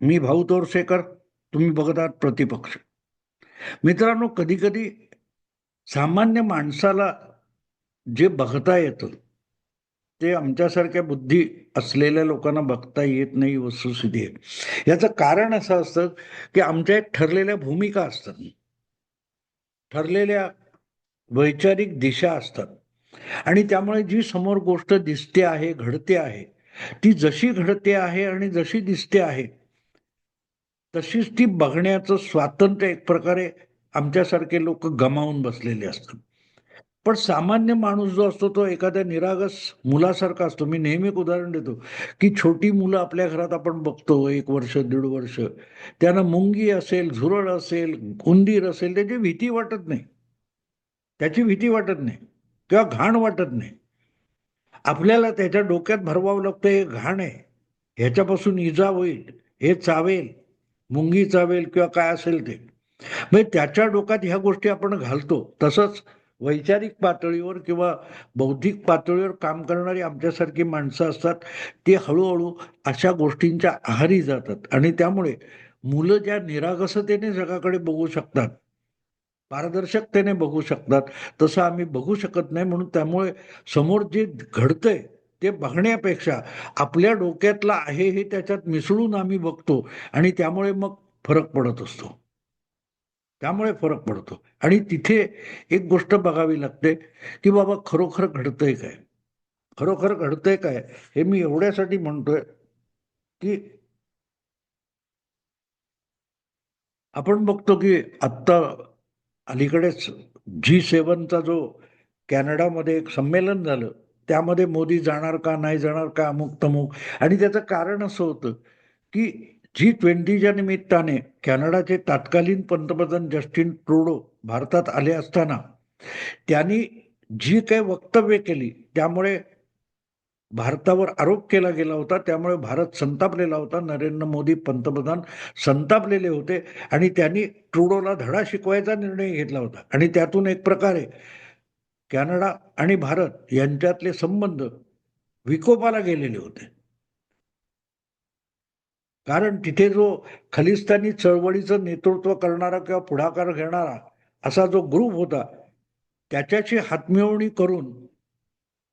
मी भाऊ तोरसेकर. तुम्ही बघत आहात प्रतिपक्ष. मित्रांनो, कधी कधी सामान्य माणसाला जे बघता येतं ते आमच्यासारख्या बुद्धी असलेल्या लोकांना बघता येत नाही, वस्तुस्थिती आहे. याचं कारण असं असतं की आमच्या एक ठरलेल्या भूमिका असतात, ठरलेल्या वैचारिक दिशा असतात, आणि त्यामुळे जी समोर गोष्ट दिसते आहे, घडते आहे, ती जशी घडते आहे आणि जशी दिसते आहे तशीच ती बघण्याचं स्वातंत्र्य एक प्रकारे आमच्यासारखे लोक गमावून बसलेले असतात. पण सामान्य माणूस जो असतो तो एखाद्या निरागस मुलासारखा असतो. मी नेहमी एक उदाहरण देतो की छोटी मुलं आपल्या घरात आपण बघतो, 1 वर्ष 1.5 वर्ष, त्यांना मुंगी असेल, झुरळ असेल, उंदीर असेल, त्याची भीती वाटत नाही, त्याची भीती वाटत नाही किंवा घाण वाटत नाही. आपल्याला त्याच्या डोक्यात भरवावं लागतं, हे घाण आहे, ह्याच्यापासून इजा होईल, हे चावेल, मुंगी चावेल किंवा काय असेल ते. म्हणजे त्याच्या डोक्यात ह्या गोष्टी आपण घालतो. तसंच वैचारिक पातळीवर किंवा बौद्धिक पातळीवर काम करणारी आमच्यासारखी माणसं असतात, ती हळूहळू अशा गोष्टींच्या आहारी जातात, आणि त्यामुळे मुलं ज्या निरागसतेने जगाकडे बघू शकतात, पारदर्शकतेने बघू शकतात, तसं आम्ही बघू शकत नाही. म्हणून त्यामुळे समोर जे घडतंय ते बघण्यापेक्षा आपल्या डोक्यातलं आहे हे त्याच्यात मिसळून आम्ही बघतो, आणि त्यामुळे मग फरक पडत असतो. त्यामुळे फरक पडतो. आणि तिथे एक गोष्ट बघावी लागते की बाबा खरोखर घडतंय काय, खरोखर घडतंय काय. हे मी एवढ्यासाठी म्हणतोय की आपण बघतो की आत्ता अलीकडेच G7चा जो कॅनडामध्ये एक संमेलन झालं, त्यामध्ये मोदी जाणार का नाही जाणार का, अमुक तमुक. आणि त्याचं कारण असं होतं की G20च्या निमित्ताने कॅनडाचे तत्कालीन पंतप्रधान जस्टिन ट्रुडो भारतात आले असताना त्यांनी जी काही वक्तव्य केली त्यामुळे भारतावर आरोप केला गेला होता. त्यामुळे भारत संतापलेला होता, नरेंद्र मोदी पंतप्रधान संतापलेले होते, आणि त्यांनी ट्रुडोला धडा शिकवायचा निर्णय घेतला होता. आणि त्यातून एक प्रकारे कॅनडा आणि भारत यांच्यातले संबंध विकोपाला गेलेले होते. कारण तिथे जो खलिस्तानी चळवळीचं नेतृत्व करणारा किंवा पुढाकार घेणारा असा जो ग्रुप होता, त्याच्याशी हातमिळवणी करून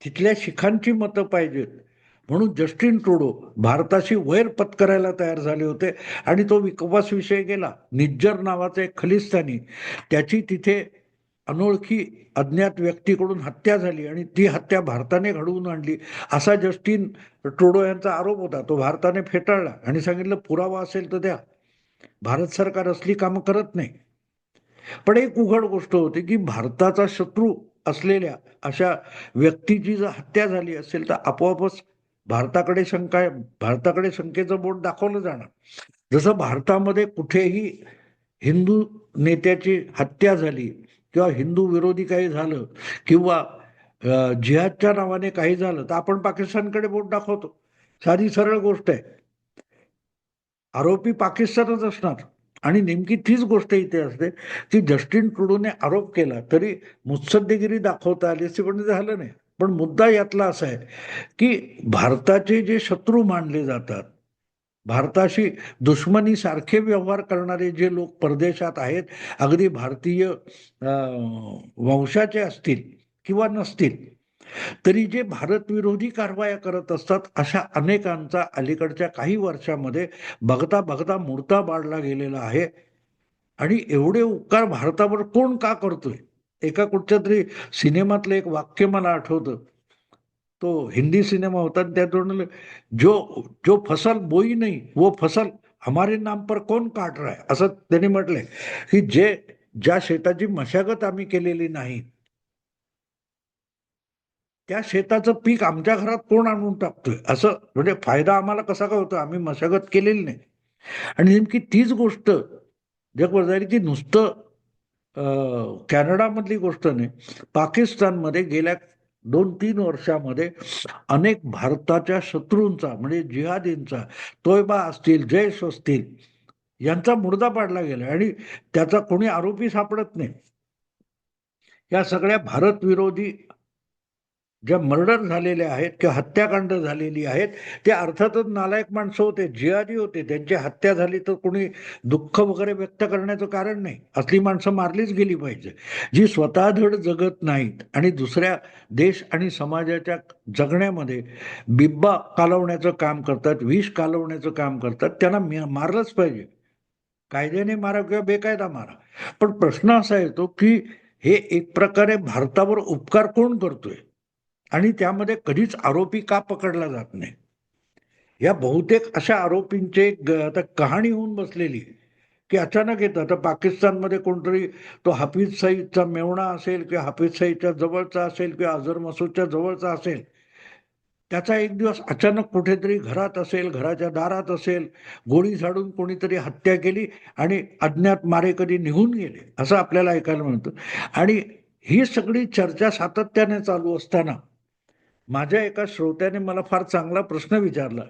तिथल्या शिखांची मतं पाहिजेत म्हणून जस्टिन ट्रुडो भारताशी वैर पत्करायला तयार झाले होते. आणि तो विकोपास विषय गेला. निज्जर नावाचा एक खलिस्तानी, त्याची तिथे अनोळखी अज्ञात व्यक्तीकडून हत्या झाली, आणि ती हत्या भारताने घडवून आणली असा जस्टिन ट्रुडो यांचा आरोप होता. तो भारताने फेटाळला आणि सांगितलं पुरावा असेल तर द्या, भारत सरकार असली कामं करत नाही. पण एक उघड गोष्ट होती की भारताचा शत्रू असलेल्या अशा व्यक्तीची जर हत्या झाली असेल तर आपोआपच भारताकडे शंका, भारताकडे शंकेचं बोट दाखवलं जाणार. जसं भारतामध्ये कुठेही हिंदू नेत्याची हत्या झाली किंवा हिंदू विरोधी काही झालं किंवा जिहादच्या नावाने काही झालं तर आपण पाकिस्तानकडे बोट दाखवतो. साधी सरळ गोष्ट आहे. आरोपी पाकिस्तानच असणार. आणि नेमकी तीच गोष्ट इथे असते की जस्टिन ट्रुडोने आरोप केला तरी मुत्सद्देगिरी दाखवता आली असती, पण ते झालं नाही. पण मुद्दा यातला असा आहे की भारताचे जे शत्रू मानले जातात, भारताशी दुश्मनी सारखे व्यवहार करणारे जे लोक परदेशात आहेत, अगदी भारतीय वंशाचे असतील किंवा नसतील, तरी जे भारत विरोधी कारवाया करत असतात, अशा अनेकांचा अलीकडच्या काही वर्षामध्ये बघता बघता मुर्दा पाडला गेलेला आहे. आणि एवढे उपकार भारतावर कोण का करतोय. एका कुठच्या तरी सिनेमातलं एक वाक्य मला आठवतं. तो हिंदी सिनेमा होता आणि त्यात जो जो फसल बोई नाही वो फसल हमारे नाम पर कौन काट रहा है, असं त्यांनी म्हटलंय की ज्या शेताची मशागत आम्ही केलेली नाही त्या शेताचं पीक आमच्या घरात कोण आणून टाकतोय, असं. म्हणजे फायदा आम्हाला कसा का होतो, आम्ही मशागत केलेली नाही. आणि नेमकी तीच गोष्ट जगभर जाईल की नुसतं कॅनडामधली गोष्ट नाही, पाकिस्तानमध्ये गेल्या 2-3 वर्षामध्ये अनेक भारताच्या शत्रूंचा म्हणजे जिहादींचा, तोयबा असतील, जैश असतील, यांचा मुर्दा पाडला गेला आणि त्याचा कोणी आरोपी सापडत नाही. या सगळ्या भारत विरोधी ज्या मर्डर झालेले आहेत किंवा हत्याकांड झालेली आहेत, ते अर्थातच नालायक माणसं होते, जिहादी होते. त्यांची हत्या झाली तर कोणी दुःख वगैरे व्यक्त करण्याचं कारण नाही. असली माणसं मारलीच गेली पाहिजे, जी स्वतः धड जगत नाहीत आणि दुसऱ्या देश आणि समाजाच्या जगण्यामध्ये बिब्बा कालवण्याचं काम करतात, विष कालवण्याचं काम करतात. त्यांना मारलंच पाहिजे. कायद्याने मारा किंवा बेकायदा मारा. पण प्रश्न असा येतो की हे एक प्रकारे भारतावर उपकार कोण करतोय आणि त्यामध्ये कधीच आरोपी का पकडला जात नाही. या बहुतेक अशा आरोपींचे आता कहाणी होऊन बसलेली की अचानक येतं. आता पाकिस्तानमध्ये कोणतरी तो हाफिज सईदचा मेवणा असेल किंवा हाफिज सईदच्या जवळचा असेल किंवा अझर मसूदच्या जवळचा असेल, त्याचा एक दिवस अचानक कुठेतरी घरात असेल, घराच्या दारात असेल, गोळी झाडून कोणीतरी हत्या केली आणि अज्ञात मारेकरी निघून गेले, असं आपल्याला ऐकायला मिळतं. आणि ही सगळी चर्चा सातत्याने चालू असताना माझ्या एका श्रोत्याने मला फार चांगला प्रश्न विचारला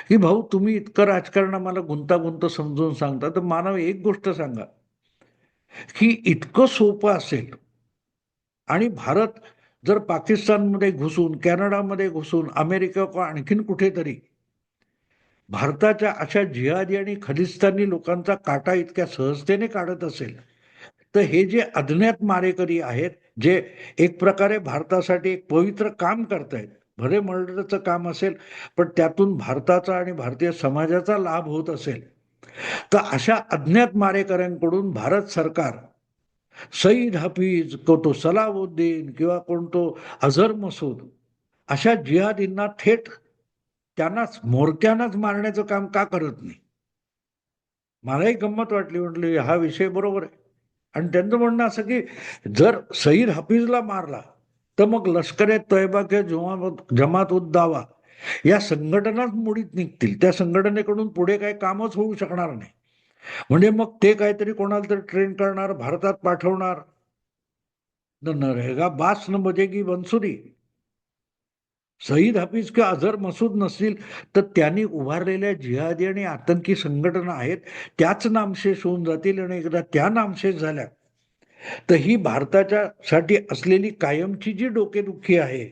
की भाऊ, तुम्ही इतकं राजकारण मला गुंतागुंत समजून सांगता, तर मला एक गोष्ट सांगा की इतकं सोपं असेल आणि भारत जर पाकिस्तानमध्ये घुसून, कॅनडामध्ये घुसून, अमेरिका किंवा आणखीन कुठेतरी भारताच्या अशा जिहादी आणि खलिस्तानी लोकांचा काटा इतक्या सहजतेने काढत असेल, तर हे जे अज्ञात मारेकरी आहेत, जे एक प्रकारे भारतासाठी एक पवित्र काम करतायत, भले मर्डरचं काम असेल, पण त्यातून भारताचा आणि भारतीय समाजाचा लाभ होत असेल, तर अशा अज्ञात मारेकऱ्यांकडून भारत सरकार सईद हाफिज, तो सलाउद्दीन किंवा कोण तो अझर मसूद, अशा जिहादींना थेट त्यांनाच म्होरक्यानाच मारण्याचं काम का करत नाही. मलाही गंमत वाटली, म्हटली हा विषय बरोबर आहे. आणि त्यांचं म्हणणं असं की जर सईद हफीजला मारला तर मग लष्कर ए तोयबा किंवा जमात उद दावा या संघटनाच मोडीत निघतील. त्या संघटनेकडून पुढे काही कामच होऊ शकणार नाही. म्हणजे मग ते काहीतरी कोणाला तरी ट्रेन करणार, भारतात पाठवणार. न रहेगा बास न बजेगी बंसुरी. सईद हाफिज किंवा अझर मसूद नसतील तर त्यांनी उभारलेल्या जिहादी आणि आतंकी संघटना आहेत, त्याच नामशेष होऊन जातील. आणि एकदा त्या नामशेष झाल्या तर ही भारताच्या साठी असलेली कायमची जी डोकेदुखी आहे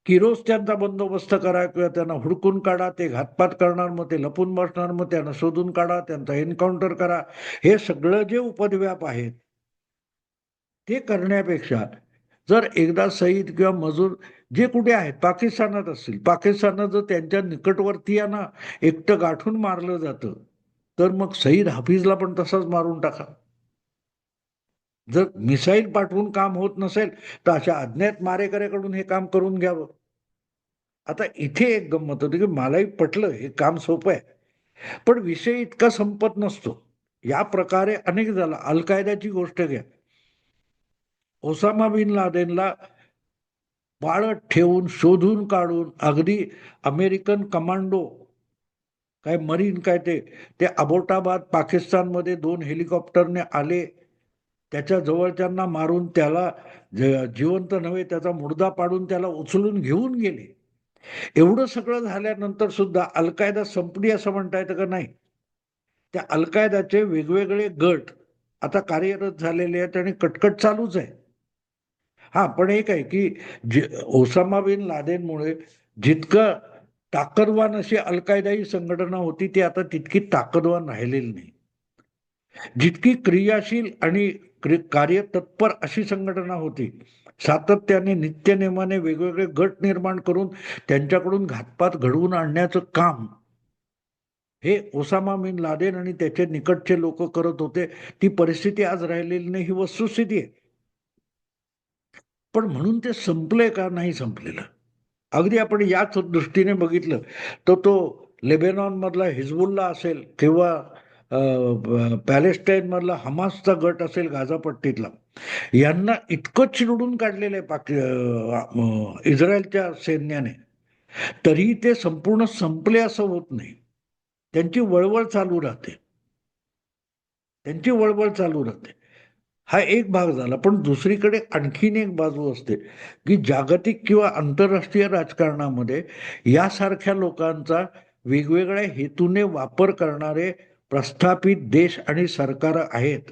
की रोज त्यांचा बंदोबस्त करा किंवा त्यांना हुडकून काढा, ते घातपात करणार, मग ते लपून बसणार, मग त्यांना शोधून काढा, त्यांचा एन्काउंटर करा, हे सगळं जे उपद्व्याप आहेत ते करण्यापेक्षा जर एकदा सईद किंवा मजूर जे कुठे आहेत पाकिस्तानात असतील, पाकिस्तानात जर त्यांच्या निकटवर्तीयांना एकटं गाठून मारलं जातं, तर मग सईद हाफिजला पण तसंच मारून टाका. जर मिसाईल पाठवून काम होत नसेल तर अशा अज्ञात मारेकऱ्याकडून हे काम करून घ्यावं. आता इथे एक गंमत होती की मलाही पटलं हे काम सोपं आहे, पण विषय इतका संपत नसतो. या प्रकारे अनेक झाला. अल कायदाची गोष्ट घ्या. ओसामा बिन लादेनला पाळत ठेवून, शोधून काढून, अगदी अमेरिकन कमांडो, काय मरीन काय ते ते अबोटाबाद पाकिस्तानमध्ये 2 हेलिकॉप्टरने आले, त्याच्या जवळच्यांना मारून त्याला जिवंत नव्हे त्याचा मुर्दा पाडून त्याला उचलून घेऊन गेले. एवढं सगळं झाल्यानंतर सुद्धा अल कायदा संपली असं म्हणता येतं का? नाही. त्या अल कायदाचे वेगवेगळे गट आता कार्यरत झालेले आहेत आणि कटकट चालूच आहे. हा, पण एक आहे की ओसामा बिन लादेनमुळे जितकं ताकदवान अशी अल कायदा ही संघटना होती, ती आता तितकी ताकदवान राहिलेली नाही. जितकी क्रियाशील आणि कार्यतत्पर अशी संघटना होती, सातत्याने नित्यनेमाने वेगवेगळे गट निर्माण करून त्यांच्याकडून घातपात घडवून आणण्याचं काम हे ओसामा बिन लादेन आणि त्याचे निकटचे लोक करत होते, ती परिस्थिती आज राहिलेली नाही, ही वस्तुस्थिती आहे. पण म्हणून ते संपलंय का? नाही संपलेलं. अगदी आपण याच दृष्टीने बघितलं तर तो लेबेनॉन मधला हिजबुल्ला असेल किंवा पॅलेस्टाईन मधला हमासचा गट असेल गाझापट्टीतला, यांना इतकं चिरडून काढलेलं आहे इस्रायलच्या सैन्याने, तरी ते संपूर्ण संपले असं होत नाही. त्यांची वळवळ चालू राहते. त्यांची वळवळ चालू राहते. हा एक भाग झाला. पण दुसरीकडे आणखीन एक बाजू असते की जागतिक किंवा आंतरराष्ट्रीय राजकारणामध्ये यासारख्या लोकांचा वेगवेगळ्या हेतूने वापर करणारे प्रस्थापित देश आणि सरकार आहेत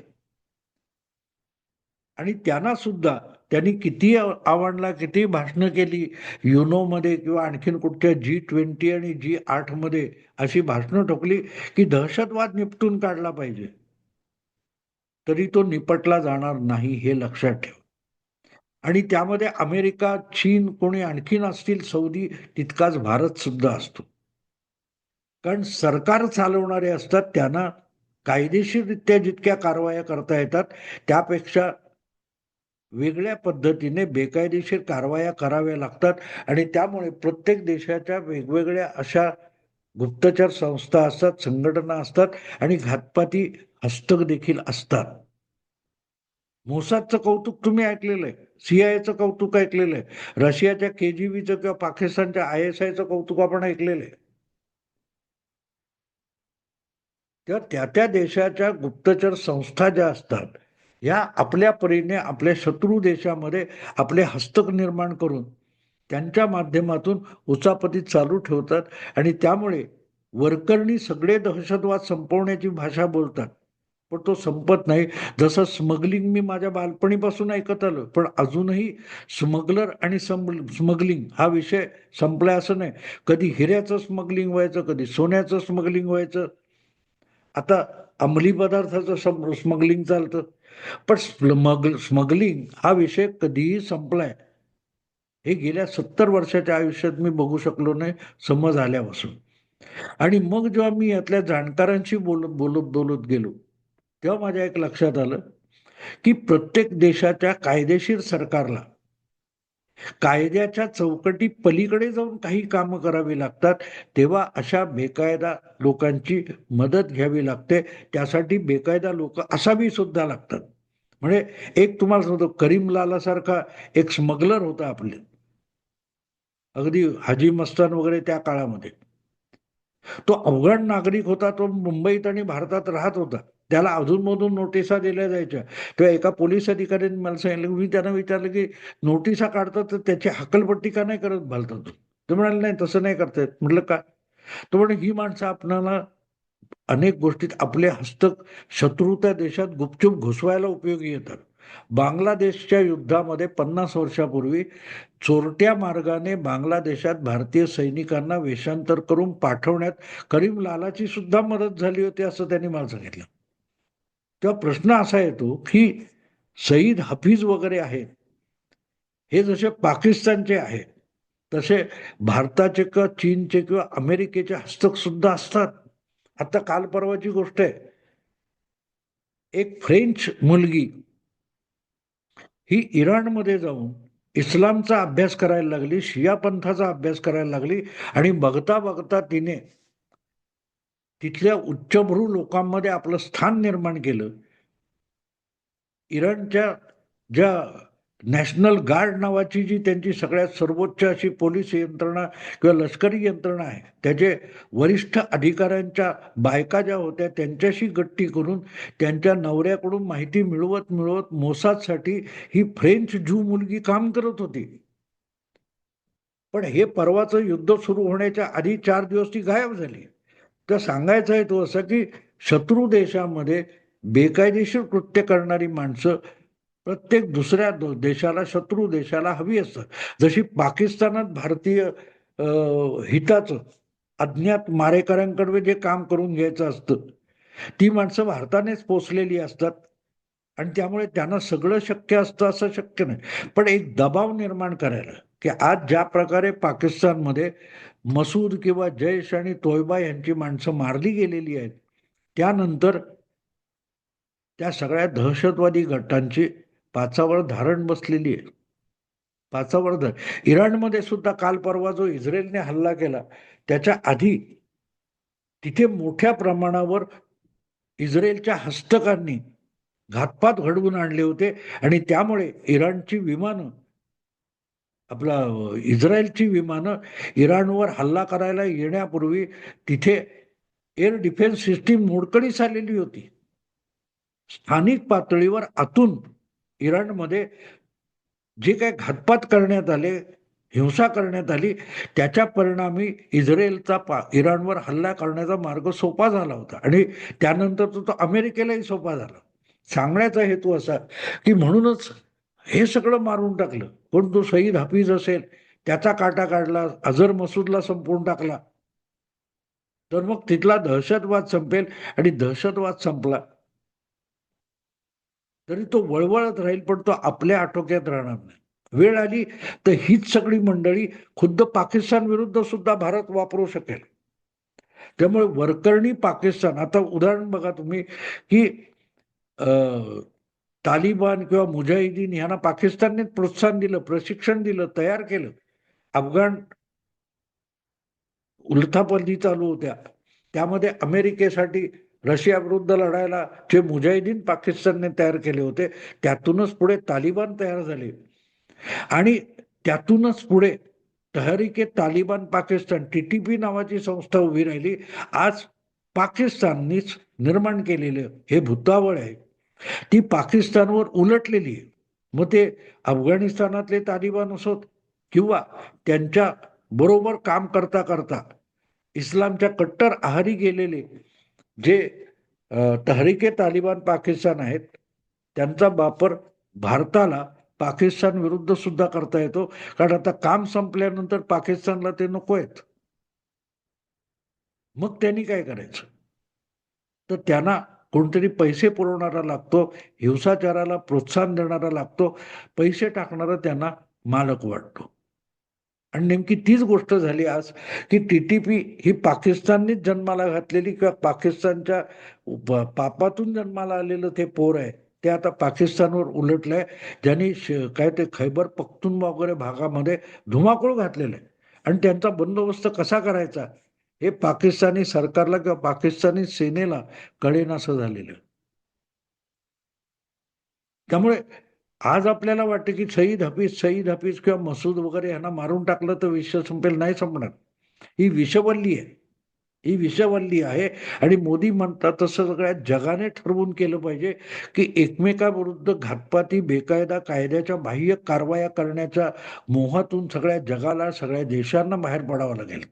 आणि त्यांना सुद्धा त्यांनी किती आव्हानला किती भाषणं केली युनोमध्ये किंवा आणखीन कुठच्या G20 आणि G8 मध्ये अशी भाषणं ठोकली की दहशतवाद निपटून काढला पाहिजे, तरी तो निपटला जाणार नाही हे लक्षात ठेव. आणि त्यामध्ये अमेरिका, चीन, कोणी आणखीन असतील, सौदी, तितकाच भारत सुद्धा असतो. कारण सरकार चालवणारे असतात, त्यांना कायदेशीररित्या जितक्या कारवाया करता येतात त्यापेक्षा वेगळ्या पद्धतीने बेकायदेशीर कारवाया कराव्या लागतात. आणि त्यामुळे प्रत्येक देशाच्या वेगवेगळ्या अशा गुप्तचर संस्था असतात, संघटना असतात आणि घातपाती हस्तक देखील असतात. मोसादचं कौतुक तुम्ही ऐकलेलं आहे, सीआयएचं कौतुक ऐकलेलं आहे, रशियाच्या KGBचं किंवा पाकिस्तानच्या ISIचं कौतुक आपण ऐकलेलं आहे. तेव्हा त्या त्या देशाच्या गुप्तचर संस्था ज्या असतात, या आपल्या परीने आपल्या शत्रू देशामध्ये आपले हस्तक निर्माण करून त्यांच्या माध्यमातून उचापती चालू ठेवतात. आणि त्यामुळे वरकरणी सगळे दहशतवाद संपवण्याची भाषा बोलतात, पण तो संपत नाही. जसं स्मगलिंग मी माझ्या बालपणीपासून ऐकत आलो, पण अजूनही स्मगलर आणि स्मगलिंग हा विषय संपलाय असं नाही. कधी हिऱ्याचं स्मगलिंग व्हायचं, कधी सोन्याचं स्मगलिंग व्हायचं, आता अंमली पदार्थाचं स्मगलिंग चालतं. पण स्मगलिंग हा विषय कधीही संपलाय हे गेल्या 70 वर्षाच्या आयुष्यात मी बघू शकलो नाही, समज आल्यापासून. आणि मग जेव्हा मी यातल्या जाणकारांशी बोलत बोलत बोलत गेलो, तेव्हा माझ्या एक लक्षात आलं की प्रत्येक देशाच्या कायदेशीर सरकारला कायद्याच्या चौकटी पलीकडे जाऊन काही कामं करावी लागतात. तेव्हा अशा बेकायदा लोकांची मदत घ्यावी लागते. त्यासाठी बेकायदा लोक असावी सुद्धा लागतात. म्हणजे एक तुम्हाला सांगतो, करीम लालासारखा एक स्मगलर होता आपले, अगदी हाजी मस्तान वगैरे त्या काळामध्ये. तो अवघड नागरिक होता, तो मुंबईत आणि भारतात राहत होता. त्याला अधूनमधून नोटिसा दिल्या जायच्या. तेव्हा एका पोलीस अधिकाऱ्यांनी मला सांगितलं, मी त्यांना विचारलं की नोटिसा काढतात तर त्याची हकालपट्टी का नाही करत भारतात? ते म्हणाले नाही तसं नाही करता येत. म्हटलं का? तो म्हणे ही माणसं आपल्याला अनेक गोष्टीत आपले हस्तक शत्रूच्या देशात गुपचूप घुसवायला उपयोगी येतात. बांगलादेशच्या युद्धामध्ये 50 वर्षापूर्वी चोरट्या मार्गाने बांगलादेशात भारतीय सैनिकांना वेषांतर करून पाठवण्यात करीम लालाची सुद्धा मदत झाली होती असं त्यांनी मला सांगितलं. तेव्हा प्रश्न असा येतो की सईद हफीज वगैरे आहेत, हे जसे पाकिस्तानचे आहेत, तसे भारताचे किंवा चीनचे किंवा अमेरिकेचे हस्तक सुद्धा असतात. आता काल परवाची गोष्ट आहे, एक फ्रेंच मुलगी ही इराणमध्ये जाऊन इस्लामचा अभ्यास करायला लागली, शिया पंथाचा अभ्यास करायला लागली आणि बघता बघता तिने तिथल्या उच्चभ्रू लोकांमध्ये आपलं स्थान निर्माण केलं. इराणच्या ज्या नॅशनल गार्ड नावाची जी त्यांची सगळ्यात सर्वोच्च अशी पोलीस यंत्रणा किंवा लष्करी यंत्रणा आहे, त्याचे वरिष्ठ अधिकाऱ्यांच्या बायका ज्या होत्या त्यांच्याशी गट्टी करून त्यांच्या नवऱ्याकडून माहिती मिळवत मिळवत मोसादसाठी ही फ्रेंच ज्यू मुलगी काम करत होती. पण हे परवाचं युद्ध सुरू होण्याच्या आधी 4 दिवस ती गायब झाली. तर सांगायचं आहे तो असं की शत्रू देशामध्ये बेकायदेशीर कृत्य करणारी माणसं प्रत्येक दुसऱ्या देशाला, शत्रू देशाला हवी असतात. जशी पाकिस्तानात भारतीय हिताचं अज्ञात मारेकऱ्यांकडे जे काम करून घ्यायचं असतं, ती माणसं भारतानेच पोचलेली असतात आणि त्यामुळे त्यांना सगळं शक्य असतं असं शक्य नाही. पण एक दबाव निर्माण करायला की आज ज्या प्रकारे पाकिस्तानमध्ये मसूद किंवा जैश आणि तोयबा यांची माणसं मारली गेलेली आहेत, त्यानंतर त्या सगळ्या दहशतवादी गटांची पाचावर धारण बसलेली आहे. पाचावर इराणमध्ये सुद्धा काल परवा जो इस्रायलने हल्ला केला, त्याच्या आधी तिथे मोठ्या प्रमाणावर इस्रायलच्या हस्तकांनी घातपात घडवून आणले होते आणि त्यामुळे इराणची विमानं, आपला इस्रायलची विमानं इराणवर हल्ला करायला येण्यापूर्वी तिथे एअर डिफेन्स सिस्टीम मोडकळीस आलेली होती. स्थानिक पातळीवर आतून इराणमध्ये जे काही घातपात करण्यात आले, हिंसा करण्यात आली, त्याच्या परिणामी इराणवर हल्ला करण्याचा मार्ग सोपा झाला होता आणि त्यानंतर तो अमेरिकेलाही सोपा झाला. सांगण्याचा हेतू असा की म्हणूनच हे सगळं मारून टाकलं. पण तो शहीद हाफिज असेल, त्याचा काटा काढला, अझर मसूदला संपवून टाकला, तर मग तिथला दहशतवाद संपेल. आणि दहशतवाद संपला तरी तो वळवळत राहील, पण तो आपल्या आटोक्यात राहणार नाही. वेळ आली तर हीच सगळी मंडळी खुद्द पाकिस्तान विरुद्ध सुद्धा भारत वापरू शकेल. त्यामुळे वरकरणी पाकिस्तान, आता उदाहरण बघा तुम्ही की तालिबान किंवा मुजाहिदीन यांना पाकिस्तानने प्रोत्साहन दिलं, प्रशिक्षण दिलं, तयार केलं. अफगाण उलथापंथी चालू होत्या, त्यामध्ये अमेरिकेसाठी रशिया विरुद्ध लढायला जे मुजाहिदीन पाकिस्तानने तयार केले होते, त्यातूनच पुढे तालिबान तयार झाले. आणि त्यातूनच पुढे तहरीके तालिबान पाकिस्तान, TTP नावाची संस्था उभी राहिली. आज पाकिस्ताननीच निर्माण केलेलं हे भूतावळ आहे, ती पाकिस्तानवर उलटलेली आहे. मग ते अफगाणिस्तानातले तालिबान असोत किंवा त्यांच्या बरोबर काम करता करता इस्लामच्या कट्टर आहारी गेलेले जे तहरीके तालिबान पाकिस्तान आहेत, त्यांचा वापर भारताला पाकिस्तान विरुद्ध सुद्धा करता येतो. कारण आता काम संपल्यानंतर पाकिस्तानला ते नको आहेत. मग त्यांनी काय करायचं? तर त्यांना कोणतरी पैसे पुरवणारा लागतो, हिंसाचाराला प्रोत्साहन देणारा लागतो, पैसे टाकणारा त्यांना मालक वाटतो. आणि नेमकी तीच गोष्ट झाली आज की TTP ही पाकिस्ताननीच जन्माला घातलेली किंवा पाकिस्तानच्या पापातून जन्माला आलेलं ते पोर आहे, ते आता पाकिस्तानवर उलटलंय. ज्यांनी काय ते खैबर पख्तूनख्वा वगैरे भागामध्ये धुमाकूळ घातलेलं आहे. आणि त्यांचा बंदोबस्त कसा करायचा हे पाकिस्तानी सरकारला किंवा पाकिस्तानी सेनेला कळेनासं झालेलं. त्यामुळे आज आपल्याला वाटतं की शहीद हफीज किंवा मसूद वगैरे यांना मारून टाकलं तर विश्व संपेल. नाही संपणार. ही विषवल्ली आहे. ही विषवल्ली आहे. आणि मोदी म्हणतात तसं सगळ्या जगाने ठरवून केलं पाहिजे की एकमेकाविरुद्ध घातपाती बेकायदा कायद्याच्या बाह्य कारवाया करण्याच्या मोहातून सगळ्या जगाला, सगळ्या देशांना बाहेर पडावं लागेल.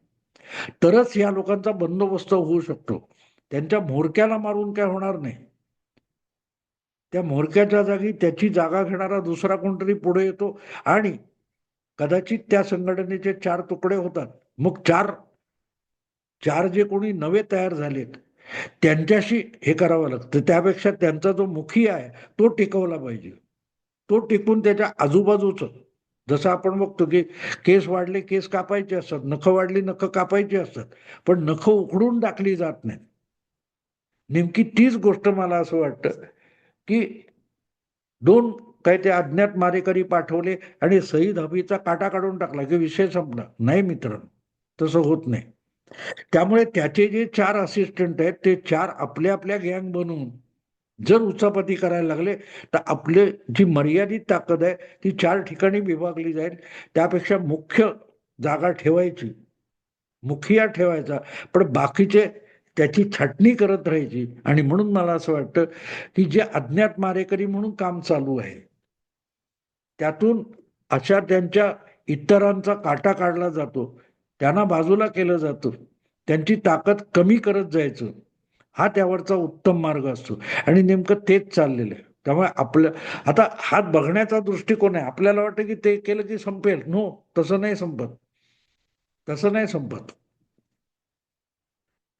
तरच या लोकांचा बंदोबस्त होऊ शकतो. त्यांच्या म्होरक्याला मारून काय होणार नाही. त्या म्होरक्याच्या जागी त्याची जागा घेणारा दुसरा कोणतरी पुढे येतो आणि कदाचित त्या संघटनेचे 4 तुकडे होतात. मग चार चार जे कोणी नवे तयार झालेत त्यांच्याशी हे करावं लागतं. त्यापेक्षा त्यांचा जो मुखी आहे तो टिकवला पाहिजे. तो टिकून त्याच्या आजूबाजूचं, जसं आपण बघतो की केस वाढले केस कापायचे असतात, नखं वाढली नखं कापायची असतात, पण नखं उखडून टाकली जात नाही. नेमकी तीच गोष्ट मला असं वाटतं की 2 काय ते अज्ञात मारेकरी पाठवले आणि शहीद हफीजचा काटा काढून टाकला की विषय संपला. नाही मित्रांनो, तसं होत नाही. त्यामुळे त्याचे जे 4 असिस्टंट आहेत ते 4 आपल्या आपल्या गँग बनवून जर उचापती करायला लागले तर आपले जी मर्यादित ताकद आहे ती 4 ठिकाणी विभागली जाईल. त्यापेक्षा मुख्य जागा ठेवायची, मुखिया ठेवायचा, पण बाकीचे त्याची छाटणी करत राहायची. आणि म्हणून मला असं वाटतं की जे अज्ञात मारेकरी म्हणून काम चालू आहे त्यातून अशा त्यांच्या इतरांचा काटा काढला जातो, त्यांना बाजूला केलं जातं, त्यांची ताकद कमी करत जायचं, हा त्यावरचा उत्तम मार्ग असतो. आणि नेमकं तेच चाललेलं आहे. त्यामुळे आपलं आता हात बघण्याचा दृष्टिकोन आहे. आपल्याला वाटतं की ते केलं की संपेल. नो, तसं नाही संपत. तसं नाही संपत.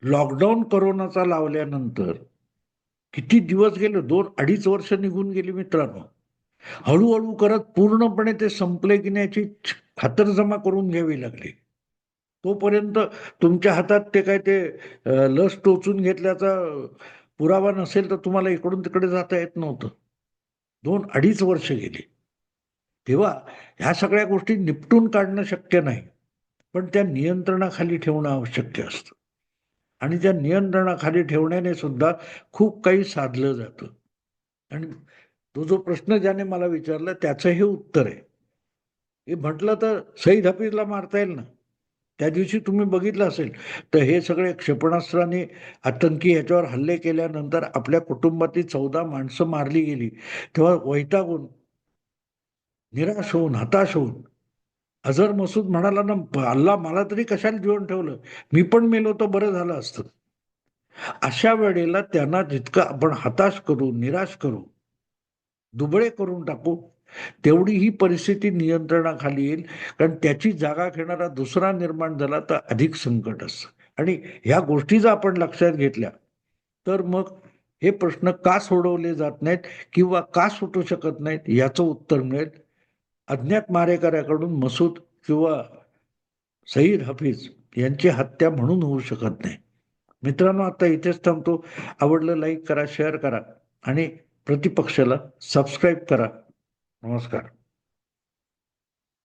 लॉकडाऊन कोरोनाचा लावल्यानंतर किती दिवस गेले, 2-2.5 वर्ष निघून गेली मित्रांनो. हळूहळू करत पूर्णपणे ते संपले की नाही याची खातरजमा करून घ्यावी लागली. तोपर्यंत तुमच्या हातात ते काय ते लस टोचून घेतल्याचा पुरावा नसेल तर तुम्हाला इकडून तिकडे जाता येत नव्हतं. 2-2.5 वर्ष गेली. तेव्हा ह्या सगळ्या गोष्टी निपटून काढणं शक्य नाही, पण त्या नियंत्रणाखाली ठेवणं आवश्यक असतं. आणि त्या नियंत्रणाखाली ठेवण्याने सुद्धा खूप काही साधलं जातं. आणि तो जो प्रश्न ज्याने मला विचारला त्याचं हे उत्तर आहे. हे म्हटलं तर शहीद हफीजला मारता येईल ना. त्या दिवशी तुम्ही बघितलं असेल तर हे सगळे क्षेपणास्त्राने आतंकी ह्याच्यावर हल्ले केल्यानंतर आपल्या कुटुंबातली 14 माणसं मारली गेली, तेव्हा वैतागून, निराश होऊन, हताश होऊन अझर मसूद म्हणाला ना, अल्ला मला तरी कशाला जीवन ठेवलं, मी पण मेलो तर बरं झालं असतं. अशा वेळेला त्यांना जितकं आपण हताश करू, निराश करू, दुबळे करून टाकू, तेवढी ही परिस्थिती नियंत्रणाखाली येईल. कारण त्याची जागा घेणारा दुसरा निर्माण झाला तर अधिक संकट असतं. आणि ह्या गोष्टी जर आपण लक्षात घेतल्या तर मग हे प्रश्न का सोडवले जात नाहीत किंवा का सुटू शकत नाहीत याचं उत्तर मिळेल. अज्ञात मारेकऱ्याकडून मसूद किंवा सईद हफीज यांची हत्या म्हणून होऊ शकत नाही. मित्रांनो, आता इथेच थांबतो. आवडलं लाईक करा, शेअर करा आणि प्रतिपक्षाला सबस्क्राईब करा. नमस्कार.